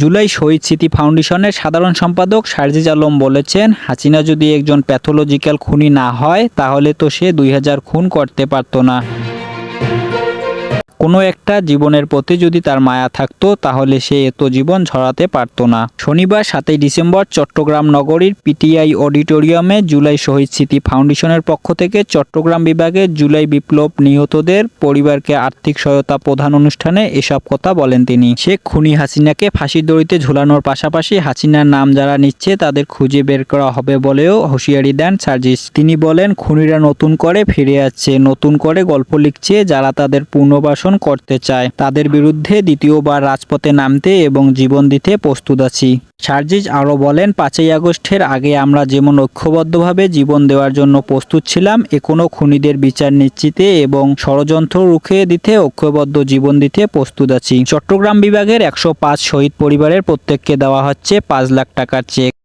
জুলাই শহীদ স্মৃতি ফাউন্ডেশনের সাধারণ সম্পাদক সার্জিস আলম বলেছেন, হাসিনা যদি একজন প্যাথোলজিক্যাল খুনি না হয় তাহলে তো সে 2000 খুন করতে পারত না। কোনো একটা জীবনের প্রতি যদি তার মায়া থাকতো তাহলে সে এত জীবন ঝরাতে পারত না। শনিবার 7 ডিসেম্বর চট্টগ্রাম নগরীর পিটিআই অডিটোরিয়ামে জুলাই শহীদ স্মৃতি ফাউন্ডেশনের পক্ষ থেকে চট্টগ্রাম বিভাগের জুলাই বিপ্লব নিহতদের পরিবারকে আর্থিক সহায়তা প্রদান অনুষ্ঠানে এসব কথা বলেন তিনি। শেখ খুনি হাসিনাকে ফাঁসির দড়িতে ঝুলানোর পাশাপাশি হাসিনার নাম যারা নিচ্ছে তাদের খুঁজে বের করা হবে বলেও হুঁশিয়ারি দেন সার্জিস। তিনি বলেন, খুনিরা নতুন করে ফিরে আসছে, নতুন করে গল্প লিখছে। যারা তাদের পুনর্বাসন করতে চায় তাদের বিরুদ্ধে দ্বিতীয়বার রাজপথে নামতে এবং জীবন দিতে প্রস্তুত আছি। সার্জিস আরও বলেন, 5ই আগস্টের আগে আমরা যেমন ঐক্যবদ্ধভাবে জীবন দেওয়ার জন্য প্রস্তুত ছিলাম, এখনও খুনিদের বিচার নিশ্চিতে এবং ষড়যন্ত্র রুখে দিতে ঐক্যবদ্ধ জীবন দিতে প্রস্তুত আছি। চট্টগ্রাম বিভাগের 105 শহীদ পরিবারের প্রত্যেককে দেওয়া হচ্ছে 5 লাখ টাকার চেক।